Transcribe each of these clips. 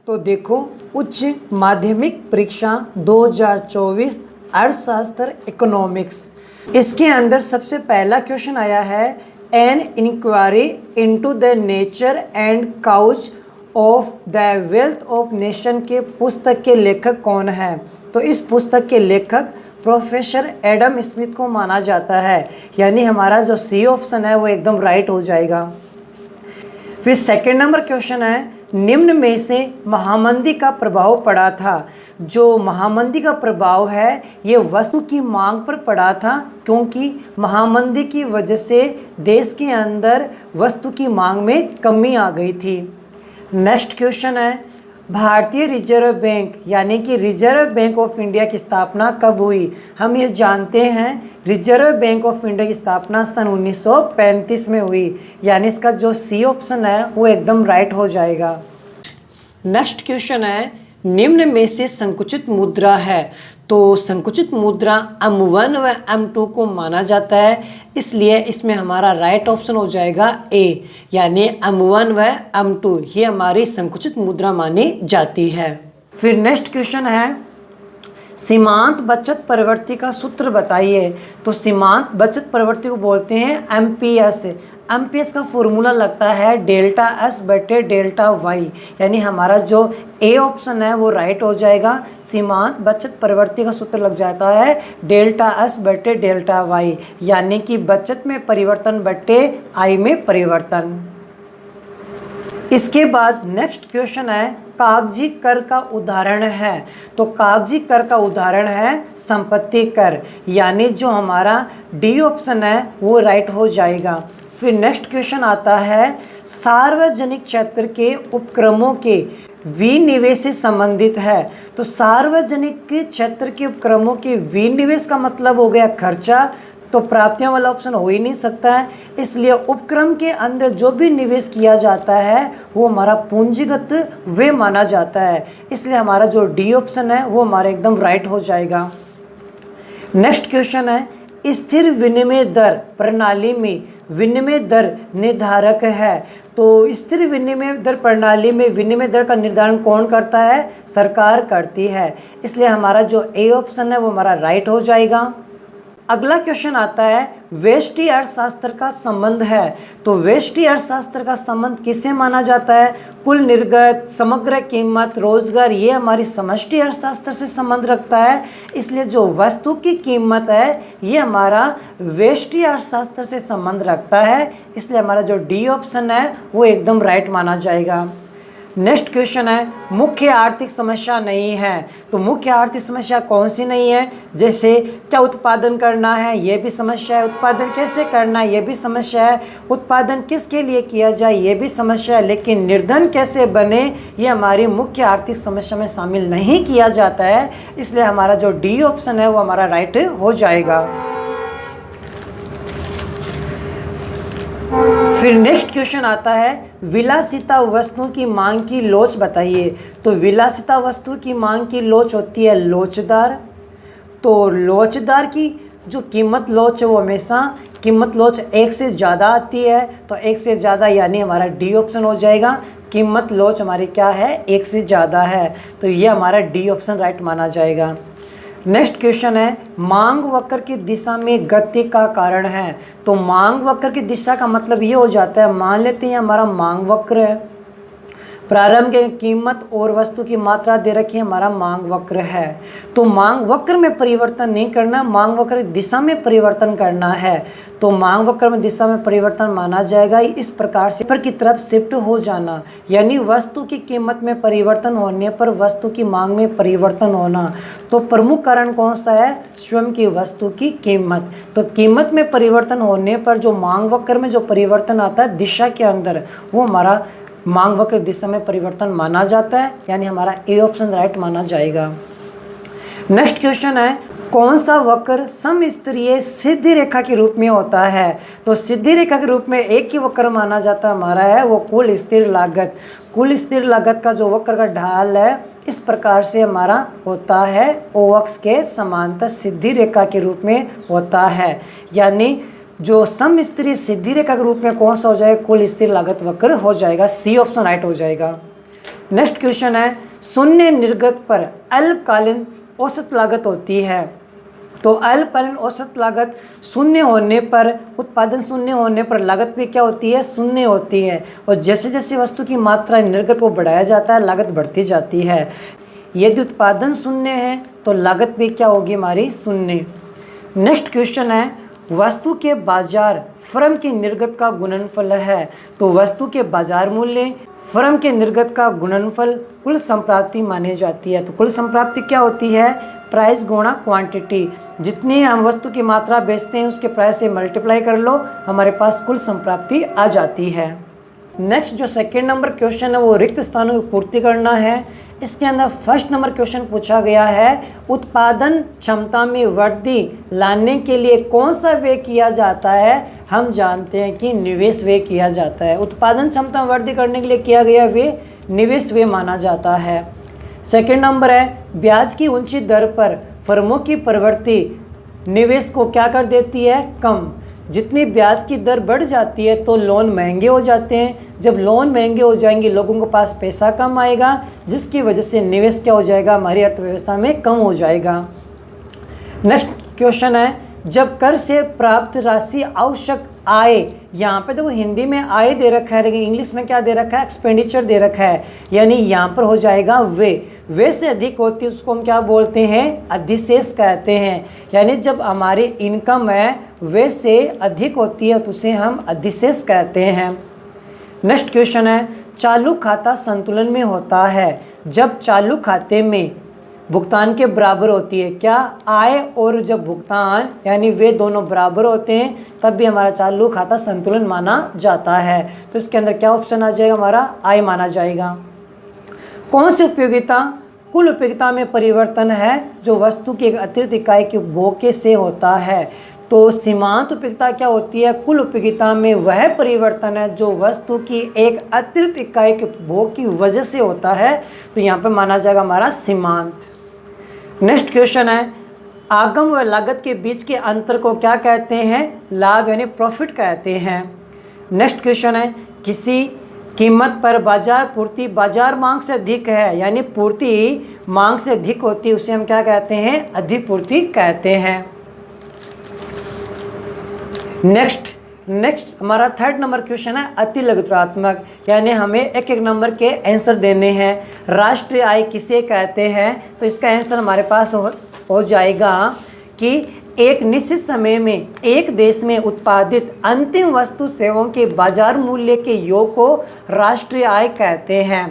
तो देखो, उच्च माध्यमिक परीक्षा 2024 अर्थशास्त्र इकोनॉमिक्स, इसके अंदर सबसे पहला क्वेश्चन आया है, an inquiry into the nature and cause of the wealth of nation के पुस्तक के लेखक कौन है। तो इस पुस्तक के लेखक प्रोफेसर एडम स्मिथ को माना जाता है, यानी हमारा जो सी ऑप्शन है वो एकदम राइट हो जाएगा। फिर सेकंड नंबर क्वेश्चन है, निम्न में से महामंदी का प्रभाव पड़ा था। जो महामंदी का प्रभाव है ये वस्तु की मांग पर पड़ा था, क्योंकि महामंदी की वजह से देश के अंदर वस्तु की मांग में कमी आ गई थी। नेक्स्ट क्वेश्चन है, भारतीय रिजर्व बैंक यानी कि रिजर्व बैंक ऑफ इंडिया की स्थापना कब हुई। हम ये जानते हैं रिजर्व बैंक ऑफ इंडिया की स्थापना सन 1935 में हुई, यानी इसका जो सी ऑप्शन है वो एकदम राइट हो जाएगा। नेक्स्ट क्वेश्चन है, निम्न में से संकुचित मुद्रा है। तो संकुचित मुद्रा M1 व M2 को माना जाता है, इसलिए इसमें हमारा राइट ऑप्शन हो जाएगा ए, यानी M1 व M2 ये हमारी संकुचित मुद्रा मानी जाती है। फिर नेक्स्ट क्वेश्चन है, सीमांत बचत प्रवृत्ति का सूत्र बताइए। तो सीमांत बचत प्रवृत्ति को बोलते हैं एमपीएस। एमपीएस का फॉर्मूला लगता है डेल्टा एस बटे डेल्टा वाई, यानी हमारा जो ए ऑप्शन है वो राइट हो जाएगा। सीमांत बचत प्रवृत्ति का सूत्र लग जाता है डेल्टा एस बटे डेल्टा वाई, यानी कि बचत में परिवर्तन बटे आई में परिवर्तन। इसके बाद नेक्स्ट क्वेश्चन है, कागजी कर का उदाहरण है। तो कागजी कर का उदाहरण है संपत्ति कर, यानी जो हमारा डी ऑप्शन है वो राइट हो जाएगा। फिर नेक्स्ट क्वेश्चन आता है, सार्वजनिक क्षेत्र के उपक्रमों के विनिवेश से संबंधित है। तो सार्वजनिक क्षेत्र के उपक्रमों के विनिवेश का मतलब हो गया खर्चा, तो प्राप्तियां वाला ऑप्शन हो ही नहीं सकता है, इसलिए उपक्रम के अंदर जो भी निवेश किया जाता है वो हमारा पूंजीगत व्यय माना जाता है, इसलिए हमारा जो डी ऑप्शन है वो हमारा एकदम राइट हो जाएगा। नेक्स्ट क्वेश्चन है, स्थिर विनिमय दर प्रणाली में विनिमय दर निर्धारक है। तो स्थिर विनिमय दर प्रणाली में विनिमय दर का निर्धारण कौन करता है, सरकार करती है, इसलिए हमारा जो ए ऑप्शन है वो हमारा राइट हो जाएगा। अगला क्वेश्चन आता है, व्यष्टि अर्थशास्त्र का संबंध है। तो व्यष्टि अर्थशास्त्र का संबंध किससे माना जाता है, कुल निर्गत, समग्र कीमत, रोजगार, ये हमारी समष्टि अर्थशास्त्र से संबंध रखता है, इसलिए जो वस्तु की कीमत है ये हमारा व्यष्टि अर्थशास्त्र से संबंध रखता है, इसलिए हमारा जो डी ऑप्शन है वो एकदम राइट माना जाएगा। नेक्स्ट क्वेश्चन है, मुख्य आर्थिक समस्या नहीं है। तो मुख्य आर्थिक समस्या कौन सी नहीं है, जैसे क्या उत्पादन करना है ये भी समस्या है, उत्पादन कैसे करना है ये भी समस्या है, उत्पादन किसके लिए किया जाए ये भी समस्या है, लेकिन निर्धन कैसे बने ये हमारी मुख्य आर्थिक समस्या में शामिल नहीं किया जाता है, इसलिए हमारा जो डी ऑप्शन है वो हमारा राइट हो जाएगा। फिर नेक्स्ट क्वेश्चन आता है, विलासिता वस्तुओं की मांग की लोच बताइए। तो विलासिता वस्तु की मांग की लोच होती है लोचदार। तो लोचदार की जो कीमत लोच है वो हमेशा कीमत लोच एक से ज़्यादा आती है, तो एक से ज़्यादा यानी हमारा डी ऑप्शन हो जाएगा। कीमत लोच हमारी क्या है, एक से ज़्यादा है, तो ये हमारा डी ऑप्शन राइट माना जाएगा। नेक्स्ट क्वेश्चन है, मांग वक्र की दिशा में गति का कारण है। तो मांग वक्र की दिशा का मतलब ये हो जाता है, मान लेते हैं हमारा मांग वक्र है, प्रारंभ की कीमत और वस्तु की मात्रा दे रखी है, हमारा मांग वक्र है। तो मांग वक्र में परिवर्तन नहीं करना, मांग वक्र दिशा में परिवर्तन करना है। तो मांग वक्र में दिशा में परिवर्तन माना जाएगा इस प्रकार से ऊपर की तरफ शिफ्ट हो जाना, यानी वस्तु की कीमत में परिवर्तन होने पर वस्तु की मांग में परिवर्तन होना। तो प्रमुख कारण कौन सा है, स्वयं की वस्तु की कीमत। तो कीमत में परिवर्तन होने पर जो मांग वक्र में जो परिवर्तन आता है दिशा के अंदर, वो हमारा मांग वक्र दिशा में परिवर्तन माना जाता है, यानी हमारा ए ऑप्शन राइट माना जाएगा। नेक्स्ट क्वेश्चन है, कौन सा वक्र समस्तरीय सीधी रेखा के रूप में होता है। तो सीधी रेखा के रूप में एक ही वक्र माना जाता है हमारा है वो कुल स्थिर लागत। कुल स्थिर लागत का जो वक्र का ढाल है इस प्रकार से हमारा होता है, ओ अक्ष के समांतर सीधी रेखा के रूप में होता है, यानी जो समस्तरीय सीधी रेखा के रूप में कौन सा हो जाएगा, कुल स्थिर लागत वक्र हो जाएगा। सी ऑप्शन राइट हो जाएगा। नेक्स्ट क्वेश्चन है, शून्य निर्गत पर अल्पकालीन औसत लागत होती है। तो अल्पकालीन औसत लागत शून्य होने पर, उत्पादन शून्य होने पर लागत भी क्या होती है, शून्य होती है। और जैसे जैसे वस्तु की मात्रा निर्गत को बढ़ाया जाता है, लागत बढ़ती जाती है। यदि उत्पादन शून्य है तो लागत भी क्या होगी हमारी, शून्य। नेक्स्ट क्वेश्चन है, वस्तु के बाजार फर्म की निर्गत का गुणनफल है। तो वस्तु के बाजार मूल्य फर्म के निर्गत का गुणनफल कुल संप्राप्ति मानी जाती है। तो कुल संप्राप्ति क्या होती है, प्राइस गुणा क्वांटिटी। जितनी हम वस्तु की मात्रा बेचते हैं उसके प्राइस से मल्टीप्लाई कर लो, हमारे पास कुल संप्राप्ति आ जाती है। नेक्स्ट जो सेकेंड नंबर क्वेश्चन है वो रिक्त स्थानों की पूर्ति करना है। इसके अंदर फर्स्ट नंबर क्वेश्चन पूछा गया है, उत्पादन क्षमता में वृद्धि लाने के लिए कौन सा व्यय किया जाता है। हम जानते हैं कि निवेश व्यय किया जाता है। उत्पादन क्षमता वृद्धि करने के लिए किया गया व्यय निवेश व्यय माना जाता है। सेकेंड नंबर है, ब्याज की ऊंची दर पर फर्मों की प्रवृत्ति निवेश को क्या कर देती है, कम। जितनी ब्याज की दर बढ़ जाती है तो लोन महंगे हो जाते हैं। जब लोन महंगे हो जाएंगे लोगों के पास पैसा कम आएगा, जिसकी वजह से निवेश क्या हो जाएगा, हमारी अर्थव्यवस्था में कम हो जाएगा। नेक्स्ट क्वेश्चन है, जब कर से प्राप्त राशि आवश्यक आय, यहाँ पे देखो हिंदी में आय दे रखा है लेकिन इंग्लिश में क्या दे रखा है, एक्सपेंडिचर दे रखा है। यानी यहाँ पर हो जाएगा वे से अधिक होती है उसको हम क्या बोलते हैं, अधिशेष कहते हैं। यानी जब हमारी इनकम है वे से अधिक होती है तो उसे हम अधिशेष कहते हैं। नेक्स्ट क्वेश्चन है, चालू खाता संतुलन में होता है जब चालू खाते में भुगतान के बराबर होती है। क्या, आय और जब भुगतान यानी वे दोनों बराबर होते हैं तब भी हमारा चालू खाता संतुलन माना जाता है। तो इसके अंदर क्या ऑप्शन आ जाएगा, हमारा आय माना जाएगा। कौन सी उपयोगिता कुल उपयोगिता में परिवर्तन है जो वस्तु की एक अतिरिक्त इकाई के उपभोग से होता है। तो सीमांत उपयोगिता क्या होती है, कुल उपयोगिता में वह परिवर्तन है जो वस्तु की एक अतिरिक्त इकाई के उपभोग की वजह से होता है। तो यहाँ पर माना जाएगा हमारा सीमांत। नेक्स्ट क्वेश्चन है, आगम व लागत के बीच के अंतर को क्या कहते हैं, लाभ यानी प्रॉफिट कहते हैं। नेक्स्ट क्वेश्चन है, किसी कीमत पर बाजार पूर्ति बाजार मांग से अधिक है यानी पूर्ति मांग से अधिक होती है, उसे हम क्या कहते हैं, अधिपूर्ति कहते हैं। नेक्स्ट हमारा थर्ड नंबर क्वेश्चन है, अति लघुत्तरात्मक, यानी हमें एक एक नंबर के आंसर देने हैं। राष्ट्रीय आय किसे कहते हैं, तो इसका आंसर हमारे पास हो जाएगा कि एक निश्चित समय में एक देश में उत्पादित अंतिम वस्तु सेवाओं के बाजार मूल्य के योग को राष्ट्रीय आय कहते हैं।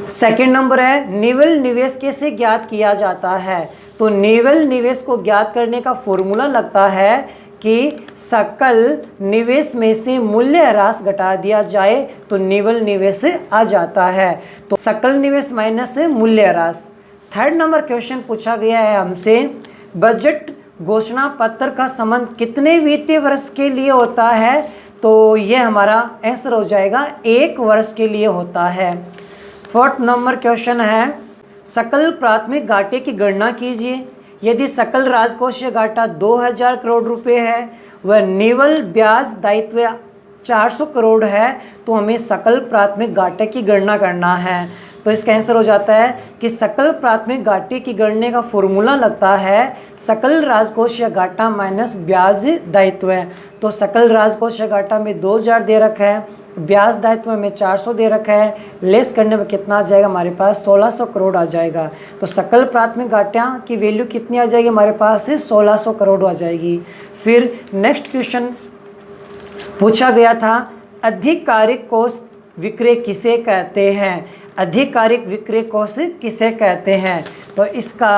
सेकंड नंबर है, निवल निवेश कैसे ज्ञात किया जाता है। तो निवल निवेश को ज्ञात करने का फॉर्मूला लगता है कि सकल निवेश में से मूल्य ह्रास घटा दिया जाए तो निवल निवेश आ जाता है। तो सकल निवेश माइनस मूल्य ह्रास। थर्ड नंबर क्वेश्चन पूछा गया है हमसे, बजट घोषणा पत्र का संबंध कितने वित्तीय वर्ष के लिए होता है। तो ये हमारा आंसर हो जाएगा 1 वर्ष के लिए होता है। फोर्थ नंबर क्वेश्चन है, सकल प्राथमिक घाटे की गणना कीजिए। यदि सकल राजकोषीय घाटा 2000 करोड़ रुपए है व निवल ब्याज दायित्व 400 करोड़ है तो हमें सकल प्राथमिक घाटे की गणना करना है। तो इसका आंसर हो जाता है कि सकल प्राथमिक घाटे की गणना का फॉर्मूला लगता है सकल राजकोषीय घाटा माइनस ब्याज दायित्व। तो सकल राजकोषीय घाटा में 2000 दे रखा है, ब्याज दायित्व में 400 दे रखा है, लेस करने में कितना आ जाएगा हमारे पास 1600 करोड़ आ जाएगा। तो सकल प्राथमिक घाटा की वैल्यू कितनी आ जाएगी हमारे पास से 1600 करोड़ आ जाएगी। फिर नेक्स्ट क्वेश्चन पूछा गया था, आधिकारिक कोष विक्रय किसे कहते हैं। आधिकारिक विक्रय कोष किसे कहते हैं, तो इसका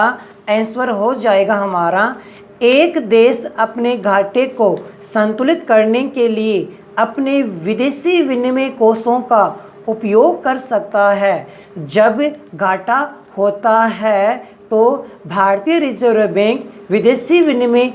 आंसर हो जाएगा हमारा, एक देश अपने घाटे को संतुलित करने के लिए अपने विदेशी विनिमय कोषों का उपयोग कर सकता है। जब घाटा होता है तो भारतीय रिजर्व बैंक विदेशी विनिमय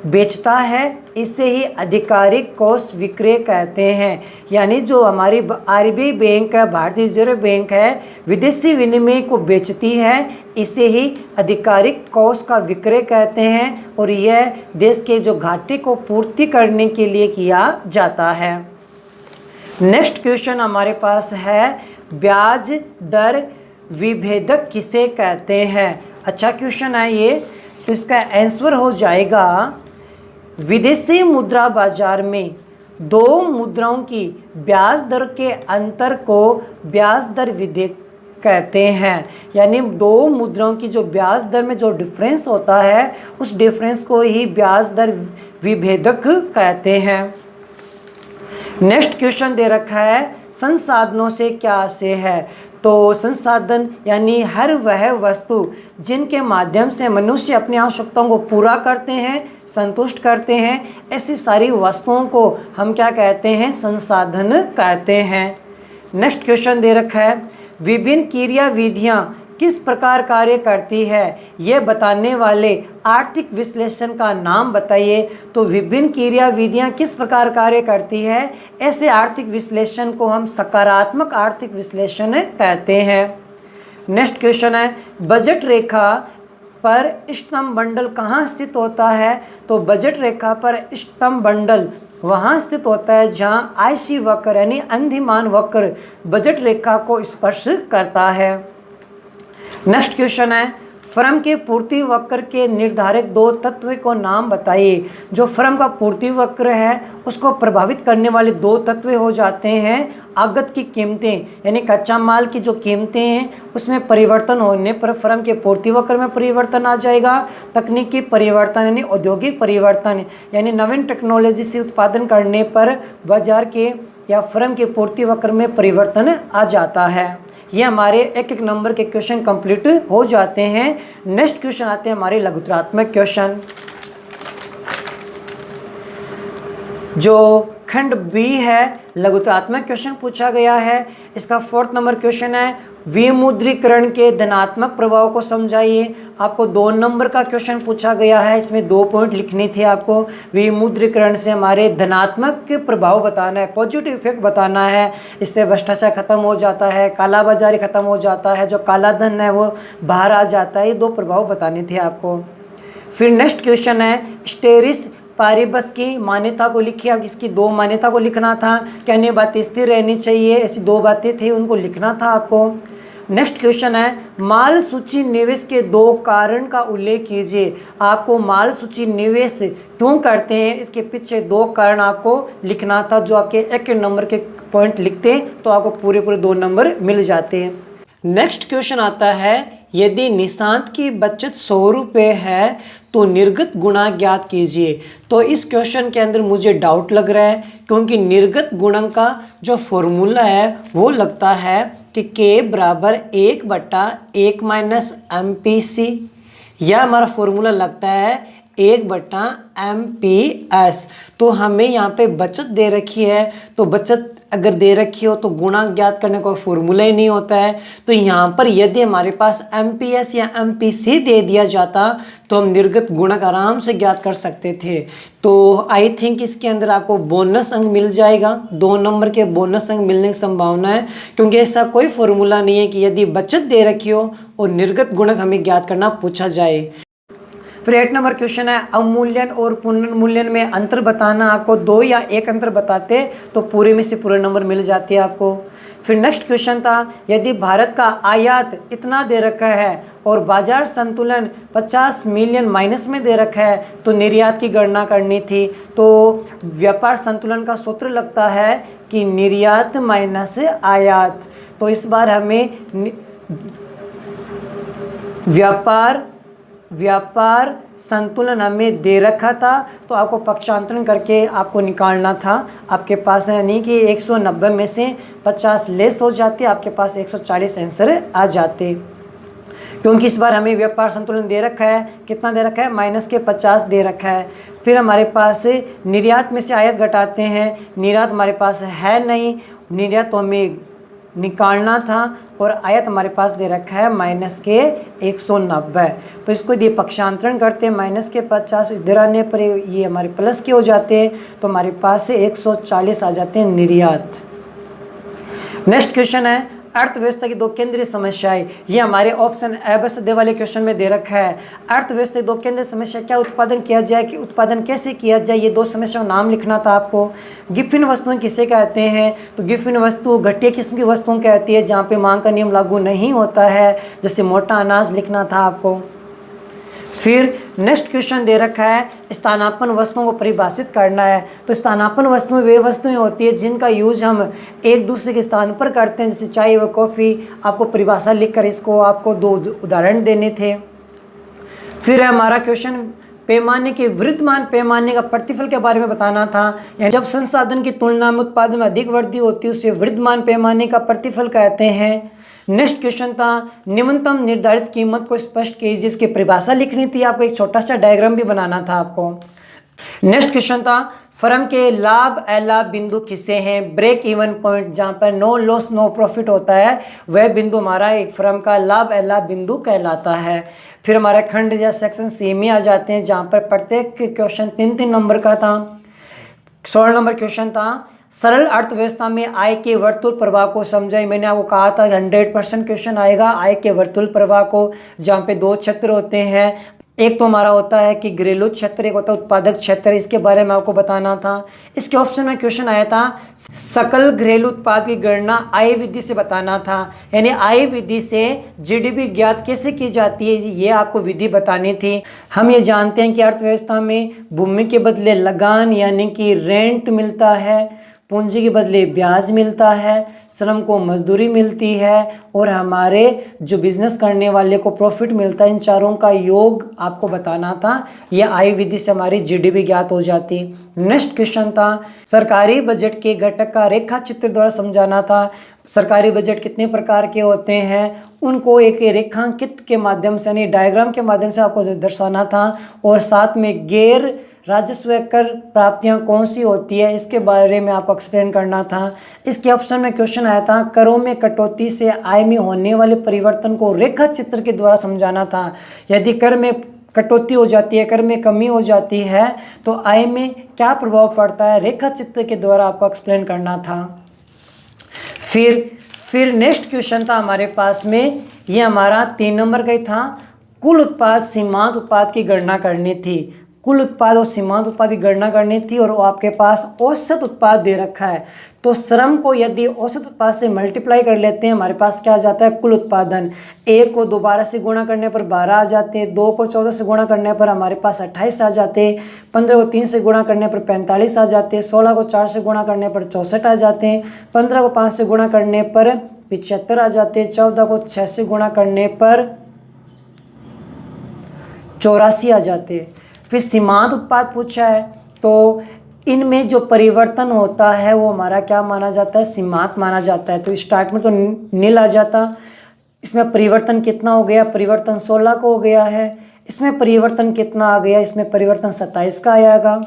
बेचता है, इसे ही आधिकारिक कोष विक्रय कहते हैं। यानी जो हमारी आरबीआई बैंक है, भारतीय रिजर्व बैंक है, विदेशी विनिमय को बेचती है, इसे ही आधिकारिक कोष का विक्रय कहते हैं और यह देश के जो घाटे को पूर्ति करने के लिए किया जाता है। नेक्स्ट क्वेश्चन हमारे पास है, ब्याज दर विभेदक किसे कहते हैं? अच्छा क्वेश्चन है ये। तो इसका आंसर हो जाएगा विदेशी मुद्रा बाजार में दो मुद्राओं की ब्याज दर के अंतर को ब्याज दर विभेदक कहते हैं। यानी दो मुद्राओं की जो ब्याज दर में जो डिफरेंस होता है उस डिफरेंस को ही ब्याज दर विभेदक कहते हैं। नेक्स्ट क्वेश्चन दे रखा है संसाधनों से क्या आशय है? तो संसाधन यानी हर वह वस्तु जिनके माध्यम से मनुष्य अपनी आवश्यकताओं को पूरा करते हैं, संतुष्ट करते हैं, ऐसी सारी वस्तुओं को हम क्या कहते हैं? संसाधन कहते हैं। नेक्स्ट क्वेश्चन दे रखा है विभिन्न क्रिया विधियाँ किस प्रकार कार्य करती है, ये बताने वाले आर्थिक विश्लेषण का नाम बताइए। तो विभिन्न क्रिया विधियाँ किस प्रकार कार्य करती है, ऐसे आर्थिक विश्लेषण को हम सकारात्मक आर्थिक विश्लेषण कहते हैं। नेक्स्ट क्वेश्चन है बजट रेखा पर इष्टतम बंडल कहाँ स्थित होता है? तो बजट रेखा पर इष्टतम बंडल वहाँ स्थित होता है जहाँ आईसी वक्र यानी अंधिमान वक्र बजट रेखा को स्पर्श करता है। नेक्स्ट क्वेश्चन है फर्म के पूर्ति वक्र के निर्धारक दो तत्व को नाम बताइए। जो फर्म का पूर्ति वक्र है उसको प्रभावित करने वाले दो तत्व हो जाते हैं आगत की कीमतें यानी कच्चा माल की जो कीमतें हैं उसमें परिवर्तन होने पर फर्म के पूर्ति वक्र में परिवर्तन आ जाएगा। तकनीकी परिवर्तन यानी औद्योगिक परिवर्तन यानी नवीन टेक्नोलॉजी से उत्पादन करने पर बाजार के या फर्म के पूर्ति वक्र में परिवर्तन आ जाता है। ये हमारे एक एक नंबर के क्वेश्चन कंप्लीट हो जाते हैं। नेक्स्ट क्वेश्चन आते हैं हमारे लघुत्रात्मक क्वेश्चन। जो खंड बी है लघुत्रात्मक क्वेश्चन पूछा गया है। इसका 4th नंबर क्वेश्चन है विमुद्रीकरण के धनात्मक प्रभाव को समझाइए। आपको 2 नंबर का क्वेश्चन पूछा गया है, इसमें 2 पॉइंट लिखने थे आपको। विमुद्रीकरण से हमारे धनात्मक प्रभाव बताना है, पॉजिटिव इफेक्ट बताना है। इससे भ्रष्टाचार खत्म हो जाता है, कालाबाजारी खत्म हो जाता है, जो काला धन है वो बाहर आ जाता है। ये 2 प्रभाव बताने थे आपको। फिर नेक्स्ट क्वेश्चन है स्टेरिस पारिबस की मान्यता को लिखिए। अब इसकी 2 मान्यता को लिखना था। क्या अन्य बातें स्थिर रहनी चाहिए, ऐसी 2 बातें थी, उनको लिखना था आपको। नेक्स्ट क्वेश्चन है माल सूची निवेश के 2 कारण का उल्लेख कीजिए। आपको माल सूची निवेश क्यों करते हैं इसके पीछे 2 कारण आपको लिखना था। जो आपके 1 नंबर के पॉइंट लिखते तो आपको पूरे 2 नंबर मिल जाते हैं। नेक्स्ट क्वेश्चन आता है यदि निशांत की बचत 100 रुपये है तो निर्गत गुणा ज्ञात कीजिए। तो इस क्वेश्चन के अंदर मुझे डाउट लग रहा है क्योंकि निर्गत गुणक का जो फॉर्मूला है वो लगता है कि K बराबर 1/1 माइनस MPC। यह हमारा फॉर्मूला लगता है 1/MPS। तो हमें यहाँ पे बचत दे रखी है, तो बचत अगर दे रखी हो तो गुणा ज्ञात करने का फॉर्मूला ही नहीं होता है। तो यहाँ पर यदि हमारे पास MPS या MPC दे दिया जाता तो हम निर्गत गुणक आराम से ज्ञात कर सकते थे। तो आई थिंक इसके अंदर आपको बोनस अंक मिल जाएगा। 2 नंबर के बोनस अंक मिलने की संभावना है क्योंकि ऐसा कोई फॉर्मूला नहीं है कि यदि बचत दे रखी हो और निर्गत गुणक हमें ज्ञात करना पूछा जाए। फिर 8 नंबर क्वेश्चन है अवमूल्यन और पुनर्मूल्यन में अंतर बताना। आपको 2 या 1 अंतर बताते तो पूरे में से पूरे नंबर मिल जाते हैं आपको। फिर नेक्स्ट क्वेश्चन था यदि भारत का आयात इतना दे रखा है और बाजार संतुलन 50 मिलियन माइनस में दे रखा है तो निर्यात की गणना करनी थी। तो व्यापार संतुलन का सूत्र लगता है कि निर्यात माइनस आयात। तो इस बार हमें व्यापार संतुलन हमें दे रखा था तो आपको पक्षांतरण करके आपको निकालना था। आपके पास यानी कि 190 में से 50 लेस हो जाते, आपके पास 140 आंसर आ जाते। क्योंकि इस बार हमें व्यापार संतुलन दे रखा है, कितना दे रखा है -50 दे रखा है। फिर हमारे पास निर्यात में से आयात घटाते हैं, निर्यात हमारे पास है नहीं, निर्यात तो हमें निकालना था और आयत हमारे पास दे रखा है -190। तो इसको यदि पक्षांतरण करते हैं -50 इधर आने पर ये हमारे प्लस के हो जाते हैं तो हमारे पास 140 आ जाते हैं निर्यात। नेक्स्ट क्वेश्चन है अर्थव्यवस्था की दो केंद्रीय समस्याएं, ये हमारे ऑप्शन ए बस दे वाले क्वेश्चन में दे रखा है। अर्थव्यवस्था की दो केंद्रीय समस्या क्या, उत्पादन किया जाए कि उत्पादन कैसे किया जाए, ये दो समस्या का नाम लिखना था आपको। गिफिन वस्तुएं किसे कहते हैं, तो गिफिन वस्तु घटिया किस्म की वस्तुओं कहती है जहाँ पे मांग का नियम लागू नहीं होता है, जैसे मोटा अनाज लिखना था आपको। फिर नेक्स्ट क्वेश्चन दे रखा है स्थानापन्न वस्तुओं को परिभाषित करना है। तो स्थानापन्न वस्तुएं वे वस्तुएं होती है जिनका यूज हम एक दूसरे के स्थान पर करते हैं, जैसे चाय व कॉफ़ी। आपको परिभाषा लिखकर इसको आपको दो उदाहरण देने थे। फिर है हमारा क्वेश्चन पैमाने के वृद्धमान पैमाने का प्रतिफल के बारे में बताना था। यानी जब संसाधन की तुलना में उत्पादन में अधिक वृद्धि होती है उसे वृद्धमान पैमाने का प्रतिफल कहते हैं। नेक्स्ट क्वेश्चन था न्यूनतम निर्धारित कीमत को स्पष्ट कीजिए, जिसकी परिभाषा लिखनी थी आपको, एक छोटा सा डायग्राम भी बनाना था आपको। नेक्स्ट क्वेश्चन था फर्म के लाभ अलाभ बिंदु किसे हैं, ब्रेक इवन पॉइंट, जहाँ पर नो लॉस नो प्रॉफिट होता है, वह बिंदु हमारा एक फर्म का लाभ अलाभ बिंदु कहलाता है। फिर हमारा खंड या सेक्शन सी में आ जाते हैं, जहाँ पर प्रत्येक क्वेश्चन 3-3 नंबर का था। 16 नंबर क्वेश्चन था सरल अर्थव्यवस्था में आय के वर्तुल प्रवाह को समझाइए। मैंने आपको कहा था 100% क्वेश्चन आएगा आय के वर्तुल प्रवाह को, जहाँ पे दो क्षेत्र होते हैं। एक तो हमारा होता है कि घरेलू क्षेत्र, एक होता है उत्पादक क्षेत्र, इसके बारे में आपको बताना था। इसके ऑप्शन में क्वेश्चन आया था सकल घरेलू उत्पाद की गणना आय विधि से बताना था, यानी आय विधि से जीडीपी ज्ञात कैसे की जाती है, ये आपको विधि बतानी थी। हम ये जानते हैं कि अर्थव्यवस्था में भूमि के बदले लगान यानी कि रेंट मिलता है, पूंजी के बदले ब्याज मिलता है, श्रम को मजदूरी मिलती है और हमारे जो बिजनेस करने वाले को प्रॉफिट मिलता है। इन चारों का योग आपको बताना था, यह आय विधि से हमारी जीडीपी ज्ञात हो जाती। नेक्स्ट क्वेश्चन था सरकारी बजट के घटक का रेखा चित्र द्वारा समझाना था। सरकारी बजट कितने प्रकार के होते हैं उनको एक रेखांकित के माध्यम से यानी डायग्राम के माध्यम से आपको दर्शाना था, और साथ में गैर राजस्व कर प्राप्तियां कौन सी होती है इसके बारे में आपको एक्सप्लेन करना था। इसके ऑप्शन में क्वेश्चन आया था करों में कटौती से आय में होने वाले परिवर्तन को रेखा चित्र के द्वारा समझाना था। यदि कर में कटौती हो जाती है, कर में कमी हो जाती है, तो आय में क्या प्रभाव पड़ता है, रेखा चित्र के द्वारा आपको एक्सप्लेन करना था। फिर नेक्स्ट क्वेश्चन था हमारे पास में, ये हमारा 3 नंबर का ही था। कुल उत्पाद सीमांत उत्पाद की गणना करनी थी। कुल उत्पाद और सीमांत उत्पाद की गणना करनी थी, और वो आपके पास औसत उत्पाद दे रखा है। तो श्रम को यदि औसत उत्पाद से मल्टीप्लाई कर लेते हैं, हमारे पास क्या आ जाता है कुल उत्पादन। 1 को 12 से गुणा करने पर 12 आ जाते हैं, 2 को 14 से गुणा करने पर हमारे पास 28 आ जाते हैं, 15 को 3 से गुणा करने पर 45 आ जाते हैं, 16 को 4 से गुणा करने पर 64 आ जाते हैं, 15 को 5 से गुणा करने पर 75 आ जाते हैं, 14 को 6 से गुणा करने पर 84 आ जाते हैं। फिर सीमांत उत्पाद पूछा है, तो इनमें जो परिवर्तन होता है वो हमारा क्या माना जाता है, सीमांत माना जाता है। तो स्टार्ट में तो नील आ जाता, इसमें परिवर्तन कितना हो गया, परिवर्तन 16 को हो गया है। इसमें परिवर्तन कितना आ गया, इसमें परिवर्तन 27 का आएगा,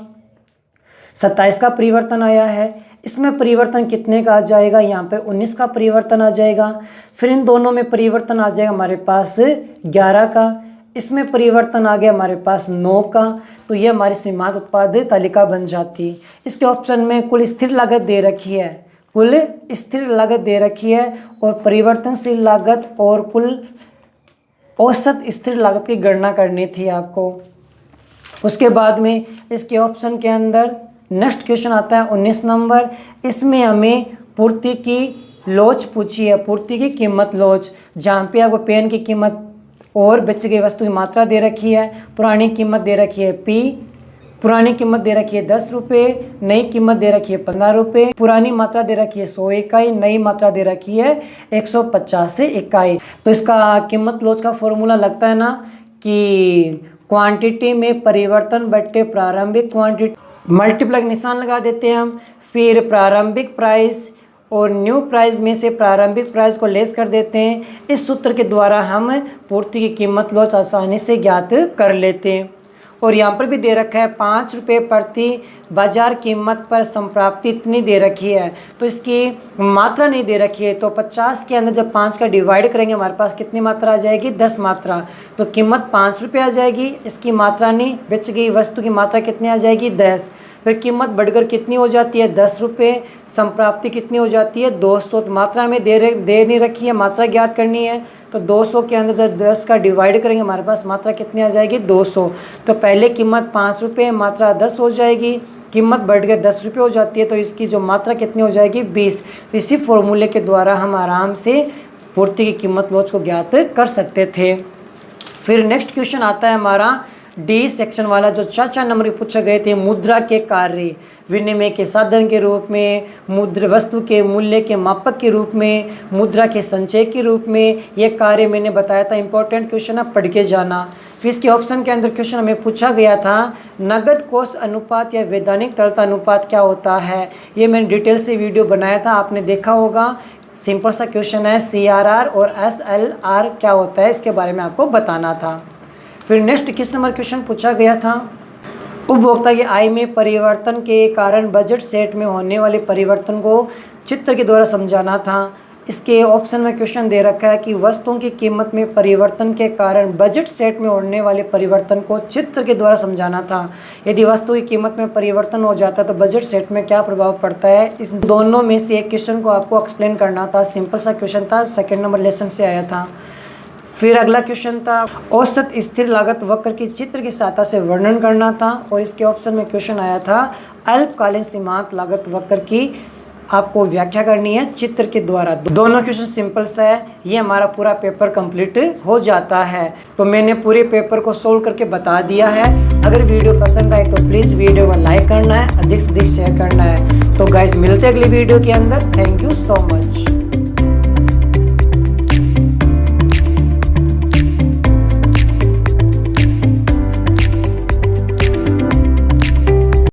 27 का परिवर्तन आया है। इसमें परिवर्तन कितने का आ जाएगा, यहाँ पे 19 का परिवर्तन आ जाएगा। फिर इन दोनों में परिवर्तन आ जाएगा हमारे पास 11 का, इसमें परिवर्तन आ गया हमारे पास 9 का। तो ये हमारी सीमांत उत्पाद तालिका बन जाती है। इसके ऑप्शन में कुल स्थिर लागत दे रखी है, कुल स्थिर लागत दे रखी है, और परिवर्तनशील लागत और कुल औसत स्थिर लागत की गणना करनी थी आपको। उसके बाद में इसके ऑप्शन के अंदर नेक्स्ट क्वेश्चन आता है 19 नंबर। इसमें हमें पूर्ति की लोच पूछी है, पूर्ति की कीमत लोच, जहाँ पे आपको पेन की कीमत और बेची गई वस्तु की मात्रा दे रखी है। पुरानी कीमत दे रखी है P, पुरानी कीमत दे रखी है 10 रुपये, नई कीमत दे रखी है 15 रुपये, पुरानी मात्रा दे रखी है 100 इकाई, नई मात्रा दे रखी है 150 इकाई। तो इसका कीमत लोच का फॉर्मूला लगता है ना कि क्वांटिटी में परिवर्तन बट्टे प्रारंभिक क्वांटिटी, मल्टीप्लाई निशान लगा देते हैं हम। फिर प्रारंभिक प्राइस और न्यू प्राइस में से प्रारंभिक प्राइस को लेस कर देते हैं। इस सूत्र के द्वारा हम पूर्ति की कीमत लोच आसानी से ज्ञात कर लेते हैं। और यहाँ पर भी दे रखा है 5 रुपये प्रति बाजार कीमत पर संप्राप्ति इतनी दे रखी है, तो इसकी मात्रा नहीं दे रखी है। तो 50 के अंदर जब 5 का डिवाइड करेंगे हमारे पास कितनी मात्रा आ जाएगी, 10 मात्रा। तो कीमत 5 रुपये आ जाएगी, इसकी मात्रा नहीं, बच गई वस्तु की मात्रा कितनी आ जाएगी, 10। फिर कीमत बढ़कर कितनी हो जाती है, 10 रुपये। संप्राप्ति कितनी हो जाती है, 200। तो मात्रा में दे नहीं रखी है, मात्रा ज्ञात करनी है। तो 200 के अंदर जब 10 का डिवाइड करेंगे हमारे पास मात्रा कितनी आ जाएगी, 200। तो पहले कीमत 5 रुपये, मात्रा 10 हो जाएगी, कीमत बढ़ के 10 रुपये हो जाती है, तो इसकी जो मात्रा कितनी हो जाएगी, 20। तो इसी फॉर्मूले के द्वारा हम आराम से पूर्ति की कीमत लोच को ज्ञात कर सकते थे। फिर नेक्स्ट क्वेश्चन आता है हमारा डी सेक्शन वाला, जो 4 नंबर पूछे गए थे। मुद्रा के कार्य विनिमय के साधन के रूप में, मुद्रा वस्तु के मूल्य के मापक के रूप में, मुद्रा के संचय के रूप में, ये कार्य मैंने बताया था। इंपॉर्टेंट क्वेश्चन है, पढ़ के जाना। फिर इसके ऑप्शन के अंदर क्वेश्चन हमें पूछा गया था नगद कोष अनुपात या वैधानिक तरलता अनुपात क्या होता है। ये मैंने डिटेल से वीडियो बनाया था, आपने देखा होगा। सिंपल सा क्वेश्चन है, CRR और SLR क्या होता है, इसके बारे में आपको बताना था। फिर नेक्स्ट किस नंबर क्वेश्चन पूछा गया था, उपभोक्ता की आय में परिवर्तन के कारण बजट सेट में होने वाले परिवर्तन को चित्र के द्वारा समझाना था। इसके ऑप्शन में क्वेश्चन दे रखा है कि वस्तुओं की कीमत में परिवर्तन के कारण बजट सेट में होने वाले परिवर्तन को चित्र के द्वारा समझाना था। यदि वस्तु की कीमत में परिवर्तन हो जाता है तो बजट सेट में क्या प्रभाव पड़ता है, इस दोनों में से एक क्वेश्चन को आपको एक्सप्लेन करना था। सिंपल सा क्वेश्चन था, 2 नंबर लेसन से आया था। फिर अगला क्वेश्चन था औसत स्थिर लागत वक्र की चित्र की सहायता से वर्णन करना था, और इसके ऑप्शन में क्वेश्चन आया था अल्पकालीन सीमांत लागत वक्र की आपको व्याख्या करनी है चित्र के द्वारा। दोनों क्वेश्चन सिंपल सा है, ये हमारा पूरा पेपर कंप्लीट हो जाता है। तो मैंने पूरे पेपर को सोल्व करके बता दिया है। अगर वीडियो पसंद आए तो प्लीज़ वीडियो को लाइक करना है, अधिक से अधिक शेयर करना है। तो गाइस मिलते हैं अगली वीडियो के अंदर। Thank you so much.